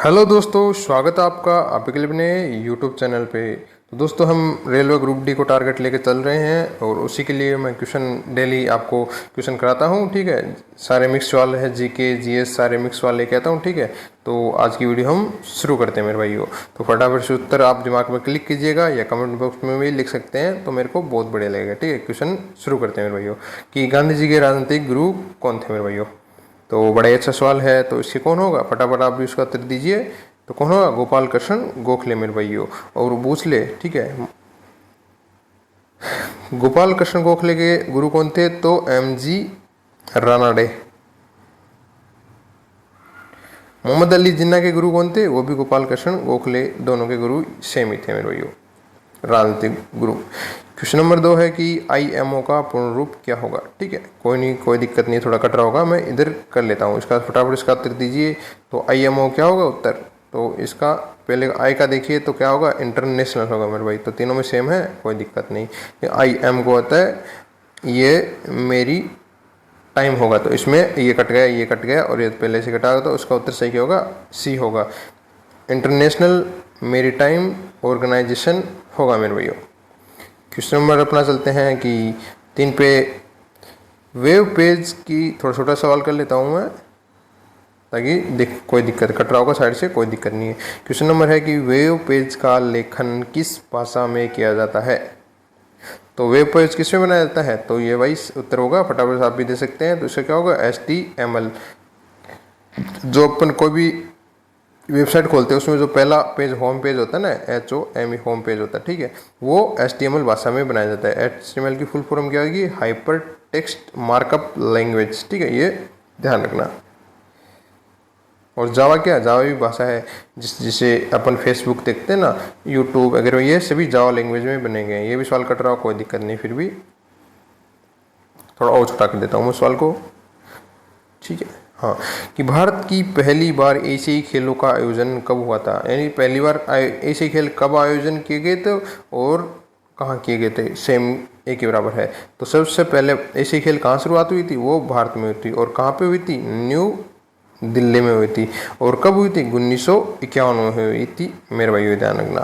Hello दोस्तों, स्वागत है आपका आपके लिए अपने यूट्यूब चैनल पे। तो दोस्तों, हम रेलवे ग्रुप डी को टारगेट लेके चल रहे हैं और उसी के लिए मैं क्वेश्चन डेली आपको क्वेश्चन कराता हूँ। ठीक है, सारे मिक्स वाले हैं, जीके जीएस सारे मिक्स वाले कहता हूँ। ठीक है, तो आज की वीडियो हम शुरू करते हैं मेरे भाइयों। तो फटाफट से उत्तर आप दिमाग में क्लिक कीजिएगा या कमेंट बॉक्स में भी लिख सकते हैं, तो मेरे को बहुत बढ़िया लगेगा। ठीक है, क्वेश्चन शुरू करते हैं मेरे भाइयों कि गांधी जी के राजनीतिक गुरु कौन थे मेरे भाइयों। तो बड़ा ही अच्छा सवाल है, तो इसके कौन होगा, फटाफट आप भी उसका उत्तर दीजिए। तो कौन होगा, गोपाल कृष्ण गोखले मेरे भाइयों। और भोसले, ठीक है, गोपाल कृष्ण गोखले के गुरु कौन थे, तो एमजी रानाडे। मोहम्मद अली जिन्ना के गुरु कौन थे, वो भी गोपाल कृष्ण गोखले, दोनों के गुरु सेम ही थे मेरे भाइयों, राजनीतिक गुरु। क्वेश्चन नंबर 2 है कि आईएमओ का पूर्ण रूप क्या होगा। ठीक है, कोई नहीं, कोई दिक्कत नहीं, थोड़ा कट रहा होगा, मैं इधर कर लेता हूँ इसका, फटाफट इसका उत्तर दीजिए। तो आईएमओ क्या होगा उत्तर, तो इसका पहले आई का देखिए तो क्या होगा, इंटरनेशनल होगा मेरे भाई। तो तीनों में सेम है, कोई दिक्कत नहीं। आई एम को होता है ये मेरी टाइम होगा, तो इसमें ये कट गया, ये कट गया और ये पहले से कटा, तो उसका उत्तर सही क्या होगा, सी होगा, इंटरनेशनल मेरी टाइम ऑर्गेनाइजेशन होगा मेरे भैया। क्वेश्चन नंबर अपना चलते हैं कि 3 पे वेब पेज की थोड़ा छोटा सवाल कर लेता हूँ मैं, ताकि कोई दिक्कत कट रहा होगा साइड से, कोई दिक्कत नहीं है। क्वेश्चन नंबर है कि वेब पेज का लेखन किस भाषा में किया जाता है। तो वेब पेज किस में बनाया जाता है, तो ये भाई उत्तर होगा, फटाफट से आप भी दे सकते हैं। तो इसका क्या होगा, HTML। जो अपन कोई भी वेबसाइट खोलते हैं उसमें जो पहला पेज होम पेज होता है ना, HOME होम पेज होता है, ठीक है, वो HTML भाषा में बनाया जाता है। HTML की फुल फॉर्म क्या होगी, हाइपर टेक्स्ट मार्कअप लैंग्वेज। ठीक है, ये ध्यान रखना। और जावा क्या, जावा भी भाषा है, जिसे अपन फेसबुक देखते हैं ना, यूट्यूब वगैरह, ये सभी जावा लैंग्वेज में बने गए हैं। ये भी सवाल कट रहा हो, कोई दिक्कत नहीं, फिर भी थोड़ा और छोटा कर देता हूँ मैं सवाल को। ठीक है, हाँ, कि भारत की पहली बार एशियाई खेलों का आयोजन कब हुआ था, यानी पहली बार एशियाई खेल कब आयोजन किए गए थे और कहाँ किए गए थे, सेम एक ही बराबर है। तो सबसे पहले एशियाई खेल कहाँ शुरुआत हुई थी, वो भारत में हुई थी। और कहाँ पे हुई थी, न्यू दिल्ली में हुई थी। और कब हुई थी, 1951 में हुई थी मेरे भाइयों, ध्यान रखना।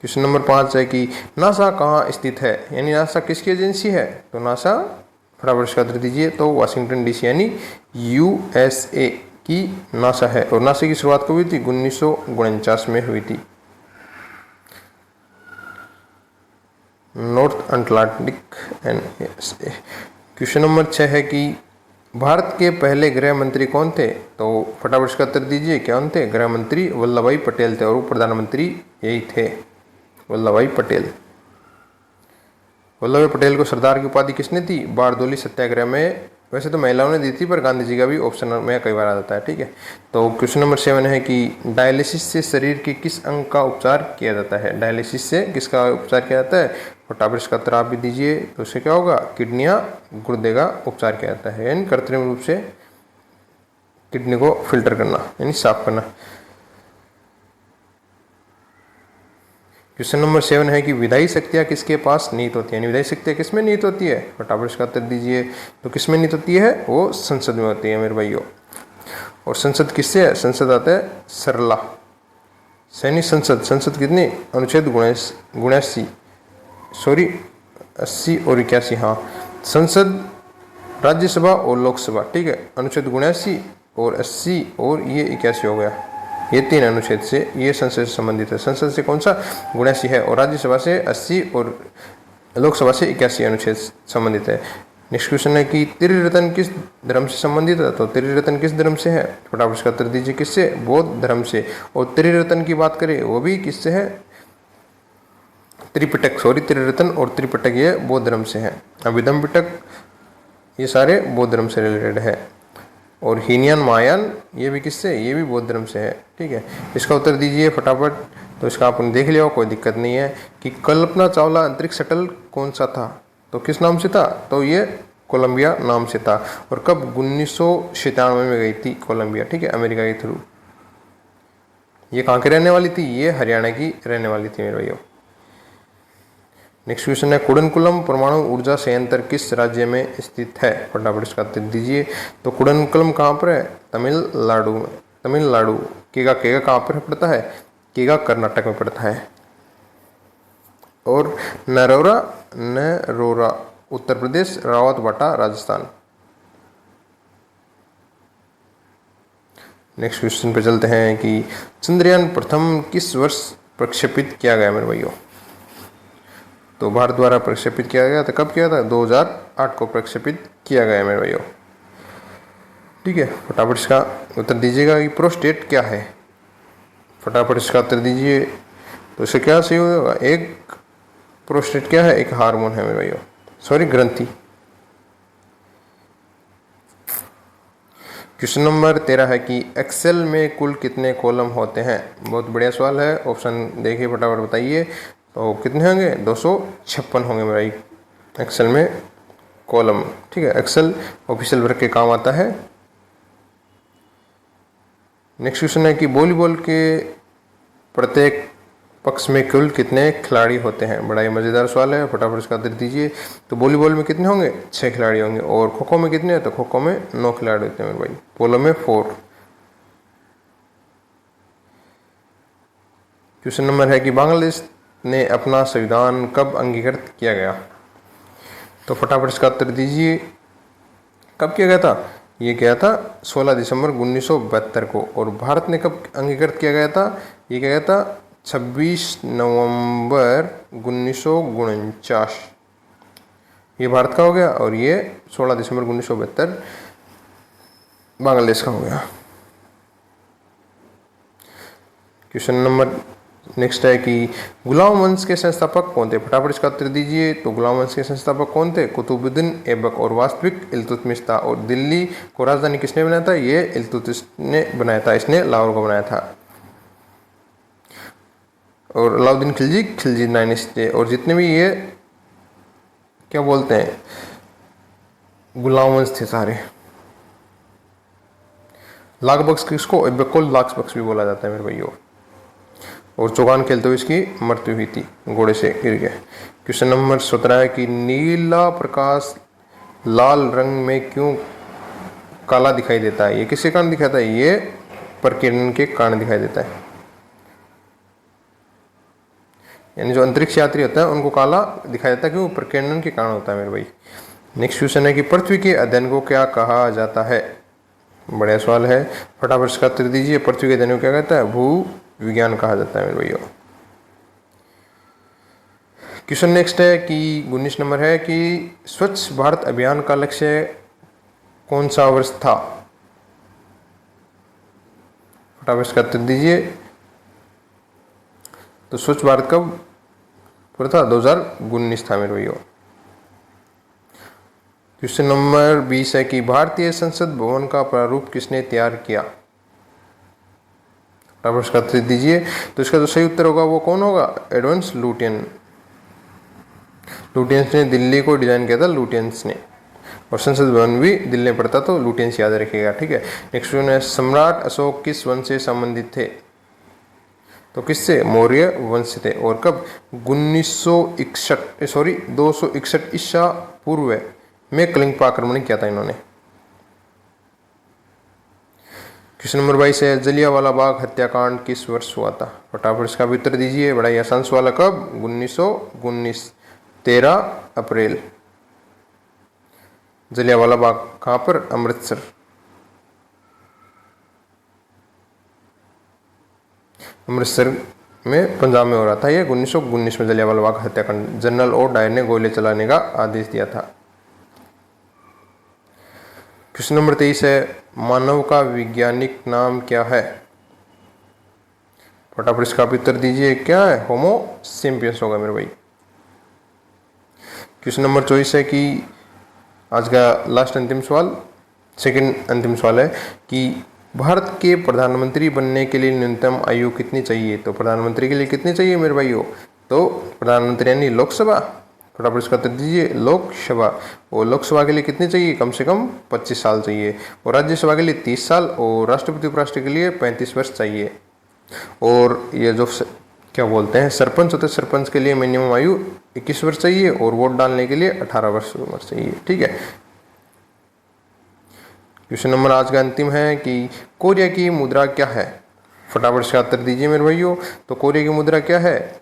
क्वेश्चन नंबर 5 है कि नासा कहाँ स्थित है, यानी नासा किसकी एजेंसी है, तो नासा, फटाफट का उत्तर दीजिए। तो वाशिंगटन DC यानी USA की नासा है। और नासा की शुरुआत कब हुई थी, 1949 में हुई थी, north Atlantic and. Question number 6 है कि भारत के पहले गृह मंत्री कौन थे, तो फटाफट का उत्तर दीजिए, क्या थे, गृह मंत्री वल्लभ भाई पटेल थे। और वो प्रधानमंत्री यही थे, वल्लभ भाई पटेल। वल्लभ भाई पटेल को सरदार की उपाधि किसने दी, बारदोली सत्याग्रह में। वैसे तो महिलाओं ने दी थी, पर गांधी जी का भी ऑप्शन में कई बार आ जाता है। ठीक है, तो क्वेश्चन नंबर 7 है कि डायलिसिस से शरीर के किस अंग का उपचार किया जाता है, डायलिसिस से किसका उपचार किया जाता है, फटाफट इसका उत्तर आप भी दीजिए। तो उससे क्या होगा, किडनियाँ गुर्दे का उपचार किया जाता है, यानी कृत्रिम रूप से किडनी को फिल्टर करना, यानी साफ करना। क्वेश्चन नंबर 7 है कि विधायी शक्तियाँ किसके पास निहित होती है, यानी विधायी शक्तियाँ किस में निहित होती है, फटाफट इसका उत्तर दीजिए। तो किस में निहित होती है, वो संसद में होती है मेरे भाइयों। और संसद किससे है, संसद आता है सरला, सैनिक संसद। संसद कितनी, अनुच्छेद 79, सॉरी 80 और 81, हाँ, संसद, राज्यसभा और लोकसभा। ठीक है, अनुच्छेद 79 और 80 और ये 81 हो गया, ये 3 अनुच्छेद से ये संसद से संबंधित है। संसद से कौन सा, 79 है, और राज्यसभा से 80 और लोकसभा से 81 अनुच्छेद संबंधित है। नेक्स्ट क्वेश्चन है कि त्रिरत्न किस धर्म से संबंधित है, तो त्रिरत्न किस धर्म से है, फटाफट इसका उत्तर दीजिए, किससे, बौद्ध धर्म से। और त्रिरत्न की बात करें वो भी किससे है, त्रिपिटक, सॉरी त्रिरत्न और त्रिपिटक ये बौद्ध धर्म से है। अभिधम पिटक ये सारे बौद्ध धर्म से रिलेटेड है। और हीनयान महायान ये भी किससे, ये भी बौद्ध धर्म से है। ठीक है, इसका उत्तर दीजिए फटाफट। तो इसका आपने देख लिया हो, कोई दिक्कत नहीं है। कि कल्पना चावला अंतरिक्ष शटल कौन सा था, तो किस नाम से था, तो ये कोलंबिया नाम से था। और कब, 1997 में गई थी कोलंबिया। ठीक है, अमेरिका के थ्रू। ये कहाँ की रहने वाली थी, ये हरियाणा की रहने वाली थी मेरे भैया। नेक्स्ट क्वेश्चन है कुडनकुलम परमाणु ऊर्जा संयंत्र किस राज्य में स्थित है, फटाफट इसका उत्तर दीजिए। तो कुडनकुलम कहाँ पर है, तमिलनाडु में। तमिलनाडु। केगा केगा कहाँ पर पड़ता है? केगा कर्नाटक में पड़ता है। और नरोरा नरोरा उत्तर प्रदेश, रावतबाटा राजस्थान। नेक्स्ट क्वेश्चन पे चलते हैं कि चंद्रयान प्रथम किस वर्ष प्रक्षेपित किया गया मेरे भाइयों? तो भारत द्वारा प्रक्षेपित किया गया था। कब किया था? 2008 को प्रक्षेपित किया गया मेरे भाइयों। ठीक है, फटाफट इसका उत्तर दीजिएगा कि प्रोस्टेट क्या है। फटाफट इसका उत्तर दीजिए। तो इससे क्या सही होगा? एक प्रोस्टेट क्या है? एक हार्मोन है मेरे भाइयों, सॉरी ग्रंथि। क्वेश्चन नंबर 13 है कि एक्सेल में कुल कितने कॉलम होते हैं? बहुत बढ़िया सवाल है। ऑप्शन देखिए, फटाफट बताइए। तो कितने होंगे? 256 होंगे मेरे भाई एक्सेल में कॉलम। ठीक है, एक्सेल ऑफिशियल वर्क के काम आता है। नेक्स्ट क्वेश्चन है कि वॉलीबॉल के प्रत्येक पक्ष में कुल कितने खिलाड़ी होते हैं? बड़ा ही मज़ेदार सवाल है, फटाफट इसका उत्तर दीजिए। तो वॉलीबॉल में कितने होंगे? 6 खिलाड़ी होंगे। और खो खो में कितने हैं? तो खो खो में 9 खिलाड़ी होते हैं मेरे भाई। पोलो में 4। क्वेश्चन नंबर है कि बांग्लादेश ने अपना संविधान कब अंगीकृत किया गया? तो फटाफट इसका उत्तर दीजिए। कब किया गया था? ये किया था 16 दिसंबर 1972 को। और भारत ने कब अंगीकृत किया गया था? ये किया गया था 26 नवंबर 1949। ये भारत का हो गया और ये 16 दिसंबर 1972 बांग्लादेश का हो गया। क्वेश्चन नंबर नेक्स्ट है कि गुलाम वंश के संस्थापक कौन थे? फटाफट इसका उत्तर दीजिए। तो गुलाम वंश के संस्थापक कौन थे? कुतुबुद्दीन ऐबक। और वास्तविक इल्तुतमिश था। और दिल्ली को राजधानी किसने बनाया था? ये इल्तुतमिश ने बनाया था। इसने लाहौर को बनाया था। और अलाउद्दीन खिलजी, खिलजी डायनेस्टी। और जितने भी ये क्या बोलते हैं गुलाम वंश थे सारे। लाख बख्श किसको? ऐबक को लाख बख्श भी बोला जाता है मेरे भाइयों। और चौगान खेलते हुए इसकी मृत्यु हुई थी, घोड़े से गिर गए। क्वेश्चन नंबर 17 है कि नीला प्रकाश लाल रंग में क्यों काला दिखाई देता है? ये किसके कारण दिखाता है? ये प्रकीर्णन के कारण दिखाई देता है। यानी जो अंतरिक्ष यात्री होता है उनको काला दिखाई देता है, क्यों? प्रकीर्णन के कारण होता है मेरे भाई। नेक्स्ट क्वेश्चन है कि पृथ्वी के अध्ययन को क्या कहा जाता है? बढ़िया सवाल है, फटाफट इसका उत्तर दीजिए। पृथ्वी के अध्ययन को क्या कहता है? भू विज्ञान कहा जाता है मेरे भैया। क्वेश्चन नेक्स्ट है कि 19 नंबर है कि स्वच्छ भारत अभियान का लक्ष्य कौन सा वर्ष था? फटाफट इसका उत्तर दीजिए। तो स्वच्छ भारत कब पूरा था? 2019 था मेरे भैया। क्वेश्चन नंबर 20 है कि भारतीय संसद भवन का प्रारूप किसने तैयार किया? फटाफट इसका उत्तर दीजिए। तो इसका जो सही उत्तर होगा वो कौन होगा? Edward Lutyens. लुटियंस ने दिल्ली को डिजाइन किया था, लुटियंस ने। और संसद भवन भी दिल्ली में पड़ता, तो लुटियंस याद रखिएगा। ठीक है। नेक्स्ट क्वेश्चन है सम्राट अशोक किस वंश से संबंधित थे? तो किससे? मौर्य वंश से थे। और कब? 261 ईसा पूर्व में कलिंग पर आक्रमण किया था इन्होंने। क्वेश्चन नंबर 22 है जलियांवाला बाग हत्याकांड किस वर्ष हुआ था? फटाफट इसका भी उत्तर दीजिए। बड़ा ही आसान सवाल है। कब? 1919 13 अप्रैल। जलियांवाला बाग कहाँ पर? अमृतसर। अमृतसर में पंजाब में हो रहा था ये 1919 में जलियांवाला बाग हत्याकांड। जनरल ओ डायर ने गोले चलाने का आदेश दिया था। क्वेश्चन नंबर 23 है मानव का वैज्ञानिक नाम क्या है? फटाफट इसका भी उत्तर दीजिए। क्या है? होमो सेपियंस होगा मेरे भाई। क्वेश्चन नंबर 24 है कि आज का लास्ट अंतिम सवाल, सेकंड अंतिम सवाल है कि भारत के प्रधानमंत्री बनने के लिए न्यूनतम आयु कितनी चाहिए? तो प्रधानमंत्री के लिए कितनी चाहिए मेरे भाइयों? तो प्रधानमंत्री यानी लोकसभा। फटाफट इसका उत्तर दीजिए। लोकसभा। और लोकसभा के लिए कितने चाहिए? कम से कम 25 साल चाहिए। और राज्यसभा के लिए 30 साल। और राष्ट्रपति उपराष्ट्रपति के लिए 35 वर्ष चाहिए। और ये जो क्या बोलते हैं सरपंच होते हैं, सरपंच के लिए मिनिमम आयु 21 वर्ष चाहिए। और वोट डालने के लिए 18 वर्ष चाहिए। ठीक है। क्वेश्चन नंबर आज का अंतिम है कि कोरिया की मुद्रा क्या है। फटाफट से उत्तर दीजिए मेरे भाइयों। तो कोरिया की मुद्रा क्या है?